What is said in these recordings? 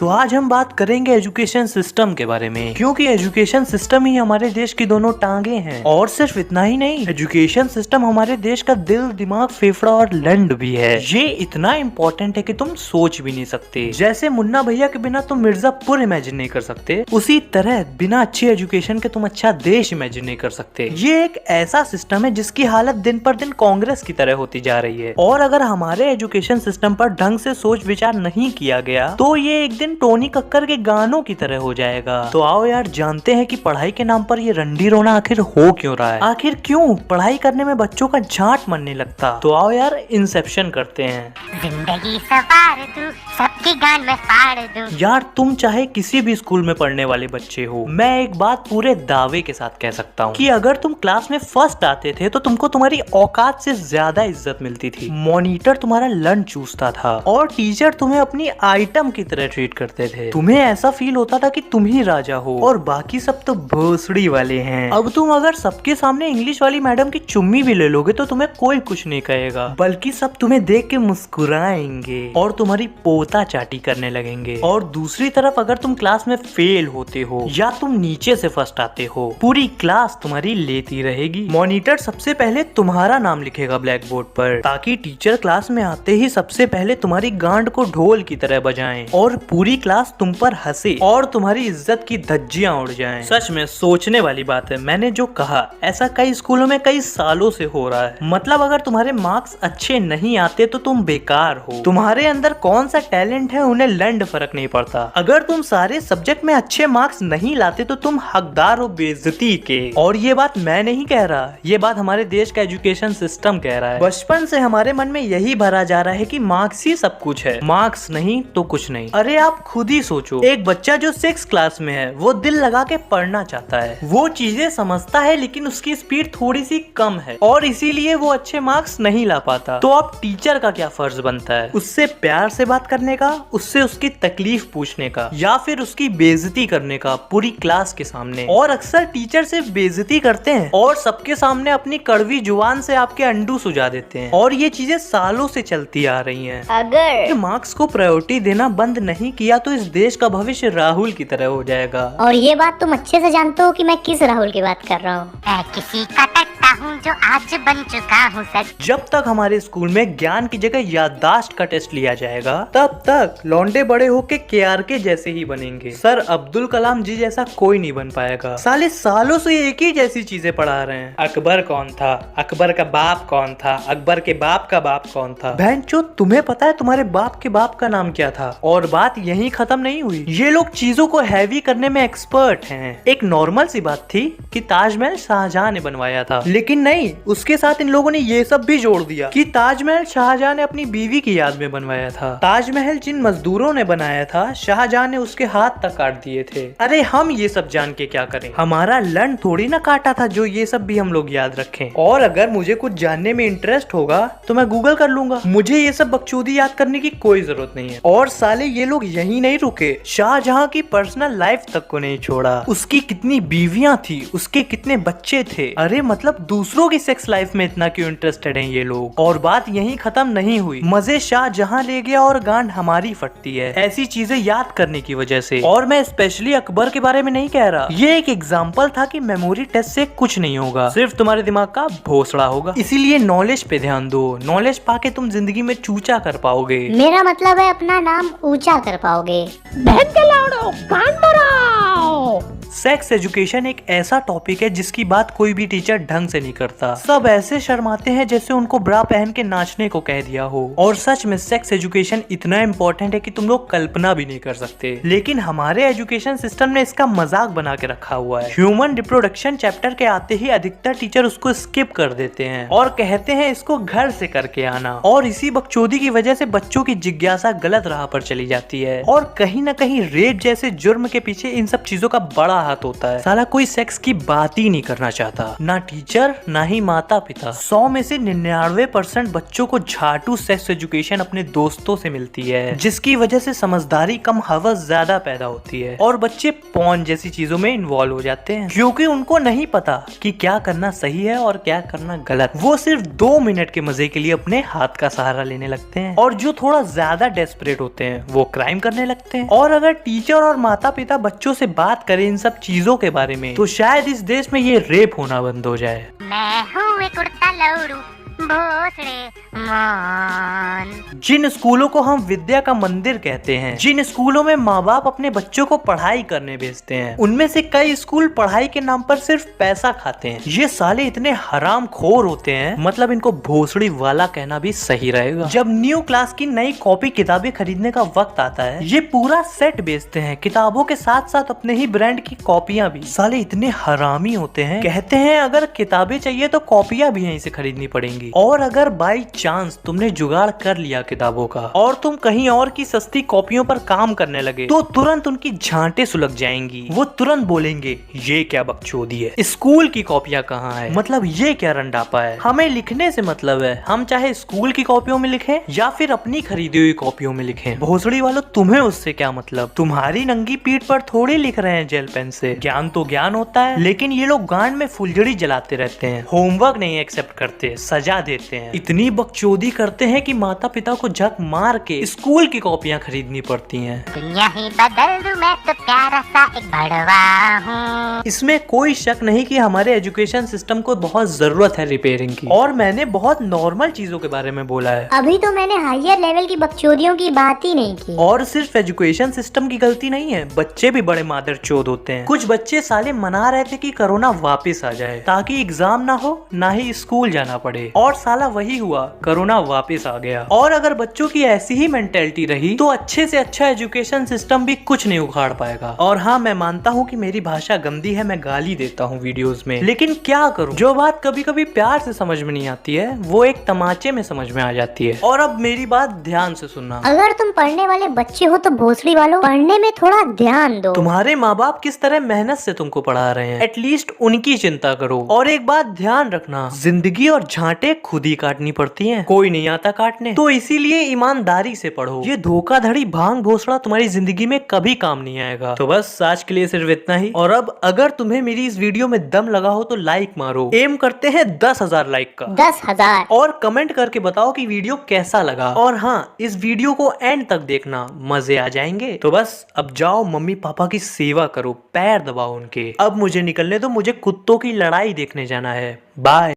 तो आज हम बात करेंगे एजुकेशन सिस्टम के बारे में, क्योंकि एजुकेशन सिस्टम ही हमारे देश की दोनों टांगे हैं। और सिर्फ इतना ही नहीं, एजुकेशन सिस्टम हमारे देश का दिल, दिमाग, फेफड़ा और लंड भी है। ये इतना इम्पोर्टेंट है कि तुम सोच भी नहीं सकते। जैसे मुन्ना भैया के बिना तुम मिर्जापुर इमेजिन नहीं कर सकते, उसी तरह बिना अच्छी एजुकेशन के तुम अच्छा देश इमेजिन नहीं कर सकते। ये एक ऐसा सिस्टम है जिसकी हालत दिन पर दिन कांग्रेस की तरह होती जा रही है। और अगर हमारे एजुकेशन सिस्टम पर ढंग से सोच विचार नहीं किया गया तो ये एक दिन टोनी कक्कर के गानों की तरह हो जाएगा। तो आओ यार, जानते हैं कि पढ़ाई के नाम पर ये रंडी रोना आखिर हो क्यों रहा है। आखिर क्यों पढ़ाई करने में बच्चों का झांट मनने लगता। तो आओ यार, इंसेप्शन करते हैं। जिंदगी सवार दूं, सबके गान में फाड़ दूं। यार, तुम चाहे किसी भी स्कूल में पढ़ने वाले बच्चे हो, मैं एक बात पूरे दावे के साथ कह सकता हूँ कि अगर तुम क्लास में फर्स्ट आते थे तो तुमको तुम्हारी औकात से ज्यादा इज्जत मिलती थी। मॉनिटर तुम्हारा लंच चूसता था और टीचर तुम्हें अपनी आइटम की तरह ट्रीट करते थे। तुम्हें ऐसा फील होता था कि तुम ही राजा हो और बाकी सब तो भोसड़ी वाले हैं। अब तुम अगर सबके सामने इंग्लिश वाली मैडम की चुम्मी भी ले लोगे तो तुम्हें कोई कुछ नहीं कहेगा, बल्कि सब तुम्हें देख के मुस्कुराएंगे और तुम्हारी पोता चाटी करने लगेंगे। और दूसरी तरफ अगर तुम क्लास में फेल होते हो या तुम नीचे से फर्स्ट आते हो, पूरी क्लास तुम्हारी लेती रहेगी। मॉनिटर सबसे पहले तुम्हारा नाम लिखेगा ब्लैक बोर्ड पर, ताकि टीचर क्लास में आते ही सबसे पहले तुम्हारी गांड को ढोल की तरह बजाएं और पूरी क्लास तुम पर हंसे और तुम्हारी इज्जत की धज्जियां उड़ जाएं। सच में सोचने वाली बात है। मैंने जो कहा, ऐसा कई स्कूलों में कई सालों से हो रहा है। मतलब अगर तुम्हारे मार्क्स अच्छे नहीं आते तो तुम बेकार हो। तुम्हारे अंदर कौन सा टैलेंट है उन्हें लंड फर्क नहीं पड़ता। अगर तुम सारे सब्जेक्ट में अच्छे मार्क्स नहीं लाते तो तुम हकदार हो बेइज्जती के। और ये बात मैं नहीं कह रहा, ये बात हमारे देश का एजुकेशन सिस्टम कह रहा है। बचपन से हमारे मन में यही भरा जा रहा है कि मार्क्स ही सब कुछ है, मार्क्स नहीं तो कुछ नहीं। अरे आप खुद ही सोचो, एक बच्चा जो 6 क्लास में है वो दिल लगा के पढ़ना चाहता है, वो चीजें समझता है, लेकिन उसकी स्पीड थोड़ी सी कम है और इसीलिए वो अच्छे मार्क्स नहीं ला पाता। तो अब टीचर का क्या फर्ज बनता है? उससे प्यार से बात करने का, उससे उसकी तकलीफ पूछने का, या फिर उसकी बेइज्जती करने का पूरी क्लास के सामने। और अक्सर टीचर से बेइज्जती करते हैं और सबके सामने अपनी कड़वी जुबान से आपके अंडू सुझा देते हैं। और ये चीजें सालों से चलती आ रही हैं। अगर मार्क्स को प्रायोरिटी देना बंद नहीं किया तो इस देश का भविष्य राहुल की तरह हो जाएगा। और ये बात तुम अच्छे से जानते हो कि मैं किस राहुल की बात कर रहा हूँ। मैं किसी का टट्टा हूँ जो आज बन चुका हूँ सच। जब तक हमारे स्कूल में ज्ञान की जगह याददाश्त का टेस्ट लिया जाएगा, तब तक लौंडे बड़े होके KRK जैसे ही बनेंगे। सर अब्दुल कलाम जी जैसा कोई नहीं बन पाएगा। साले सालों से एक ही जैसी चीजें पढ़ा रहे हैं। अकबर कौन था, अकबर का बाप कौन था, अकबर के बाप का बाप कौन था। बहनचो, तुम्हें पता है तुम्हारे बाप के बाप का नाम क्या था? और बात यहीं खत्म नहीं हुई। ये लोग चीजों को हैवी करने में एक्सपर्ट हैं। एक नॉर्मल सी बात थी कि ताजमहल शाहजहां ने बनवाया था, लेकिन नहीं, उसके साथ इन लोगों ने ये सब भी जोड़ दिया कि ताजमहल शाहजहां ने अपनी बीवी की याद में बनवाया था। ताजमहल जिन मजदूरों ने बनाया था, शाहजहां ने उसके हाथ तक काट दिए थे। अरे हम ये सब जान के क्या करें? हमारा लंड थोड़ी ना काटा था जो ये सब भी हम लोग याद रखें। और अगर मुझे कुछ जानने में इंटरेस्ट होगा तो मैं गूगल कर लूंगा। मुझे ये सब बकचोदी याद करने की कोई जरूरत नहीं है। और साले ये लोग यही नहीं रुके, शाहजहां की पर्सनल लाइफ तक को नहीं छोड़ा। उसकी कितनी बीवियां थी, उसके कितने बच्चे थे। अरे मतलब दूसरों की सेक्स लाइफ में इतना क्यों इंटरेस्टेड हैं ये लोग? और बात यहीं खत्म नहीं हुई। मजे शाहजहां ले गया और गांड हमारी फटती है ऐसी चीजें याद करने की वजह से। और मैं स्पेशली अकबर के बारे में नहीं कह रहा, ये एक एग्जाम्पल था कि मेमोरी टेस्ट से कुछ नहीं होगा, सिर्फ तुम्हारे दिमाग का भोसड़ा होगा। इसीलिए नॉलेज पे ध्यान दो। नॉलेज पाके तुम जिंदगी में चूचा कर पाओगे। मेरा मतलब है अपना नाम ऊंचा कर पाओगे। बहन के लाड़ो, कान बढ़ाओ। सेक्स एजुकेशन एक ऐसा टॉपिक है जिसकी बात कोई भी टीचर ढंग से नहीं करता। सब ऐसे शर्माते हैं जैसे उनको ब्रा पहन के नाचने को कह दिया हो। और सच में सेक्स एजुकेशन इतना इम्पोर्टेंट है कि तुम लोग कल्पना भी नहीं कर सकते। लेकिन हमारे एजुकेशन सिस्टम ने इसका मजाक बना के रखा हुआ है। ह्यूमन रिप्रोडक्शन चैप्टर के आते ही अधिकतर टीचर उसको स्किप कर देते हैं और कहते हैं इसको घर से करके आना। और इसी बकचोदी की वजह से बच्चों की जिज्ञासा गलत राह पर चली जाती है। और कहीं न कहीं रेप जैसे जुर्म के पीछे इन सब चीजों का बड़ा हाथ होता है। साला कोई सेक्स की बात ही नहीं करना चाहता, ना टीचर ना ही माता पिता। 100 में से 99% बच्चों को झाटू सेक्स एजुकेशन अपने दोस्तों से मिलती है, जिसकी वजह से समझदारी कम, हवस ज्यादा पैदा होती है और बच्चे पॉर्न जैसी चीजों में इन्वॉल्व हो जाते हैं, क्योंकि उनको नहीं पता कि क्या करना सही है और क्या करना गलत। वो सिर्फ 2 मिनट के मजे के लिए अपने हाथ का सहारा लेने लगते हैं, और जो थोड़ा ज्यादा डेस्परेट होते हैं वो क्राइम करने लगते हैं। और अगर टीचर और माता पिता बच्चों से बात करें इन सब चीजों के बारे में, तो शायद इस देश में ये रेप होना बंद हो जाए। मैं हूँ एक उड़ता लौड़ू भोसड़े मान। जिन स्कूलों को हम विद्या का मंदिर कहते हैं, जिन स्कूलों में माँ बाप अपने बच्चों को पढ़ाई करने भेजते हैं, उनमें से कई स्कूल पढ़ाई के नाम पर सिर्फ पैसा खाते हैं। ये साले इतने हरामखोर होते हैं, मतलब इनको भोसड़ी वाला कहना भी सही रहेगा। जब न्यू क्लास की नई कॉपी किताबें खरीदने का वक्त आता है, ये पूरा सेट बेचते हैं, किताबों के साथ साथ अपने ही ब्रांड की कॉपियां भी। साले इतने हरामी होते हैं, कहते हैं अगर किताबें चाहिए तो कॉपियां भी यहीं से खरीदनी पड़ेंगी, और अगर बाई चांस तुमने जुगाड़ कर लिया किताबों का और तुम कहीं और की सस्ती कॉपियों पर काम करने लगे, तो तुरंत उनकी झांटे सुलग जाएंगी। वो तुरंत बोलेंगे ये क्या बकचोदी है, स्कूल की कॉपियां कहाँ है, मतलब ये क्या रंडापा है। हमें लिखने से मतलब है, हम चाहे स्कूल की कॉपियों में लिखें या फिर अपनी खरीदी हुई कॉपियों में लिखें। भोसड़ी वालों, तुम्हें उससे क्या मतलब, तुम्हारी नंगी पीठ पर थोड़ी लिख रहे हैं जेल पेन से। ज्ञान तो ज्ञान होता है, लेकिन ये लोग गांड में फुलझड़ी जलाते रहते हैं, होमवर्क नहीं एक्सेप्ट करते, सजा देते हैं, इतनी बकचोदी करते हैं कि माता पिता को झक मार के स्कूल की कॉपियां खरीदनी पड़ती हैं। दुनिया ही बदल दूं मैं तो प्यारा सा एक बड़वा हूँ। इसमें कोई शक नहीं कि हमारे एजुकेशन सिस्टम को बहुत जरूरत है रिपेयरिंग की, और मैंने बहुत नॉर्मल चीजों के बारे में बोला है। अभी तो मैंने हायर लेवल की बकचोदियों की बात ही नहीं की। और सिर्फ एजुकेशन सिस्टम की गलती नहीं है, बच्चे भी बड़े मादर चोद होते हैं। कुछ बच्चे साले मना रहे थे कि कोरोना वापस आ जाए ताकि एग्जाम ना हो, ना ही स्कूल जाना पड़े, और साला वही हुआ, कोरोना वापस आ गया। और अगर बच्चों की ऐसी ही मेंटेलिटी रही तो अच्छे से अच्छा एजुकेशन सिस्टम भी कुछ नहीं उखाड़ पाएगा। और हाँ, मैं मानता हूँ कि मेरी भाषा गंदी है, मैं गाली देता हूँ वीडियोस में, लेकिन क्या करूँ, जो बात कभी कभी प्यार से समझ में नहीं आती है वो एक तमाचे में समझ में आ जाती है। और अब मेरी बात ध्यान से सुनना, अगर तुम पढ़ने वाले बच्चे हो तो भोसड़ी वालों, पढ़ने में थोड़ा ध्यान दो। तुम्हारे माँ बाप किस तरह मेहनत से तुमको पढ़ा रहे हैं, एटलीस्ट उनकी चिंता करो। और एक बात ध्यान रखना, जिंदगी और झांटे खुद ही काटनी पड़ती हैं, कोई नहीं आता काटने। तो इसीलिए ईमानदारी से पढ़ो, ये धोखाधड़ी भांग भोसड़ा तुम्हारी जिंदगी में कभी काम नहीं आएगा। तो बस आज के लिए सिर्फ इतना ही। और अब अगर तुम्हें मेरी इस वीडियो में दम लगा हो तो लाइक मारो, एम करते हैं 10,000 लाइक का। 10,000। और कमेंट करके बताओ कि वीडियो कैसा लगा। और हाँ, इस वीडियो को एंड तक देखना, मजे आ जाएंगे। तो बस अब जाओ मम्मी पापा की सेवा करो, पैर दबाओ उनके। अब मुझे निकलने दो, मुझे कुत्तों की लड़ाई देखने जाना है। बाय।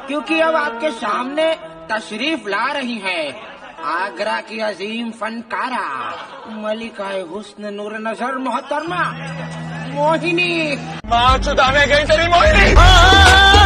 क्योंकि अब आपके सामने तशरीफ ला रही है आगरा की अजीम फनकारा मलिकाए हुस्न नूर नजर मोहतरमा मोहिनी। माँ चुदा में गई तेरी मोहिनी।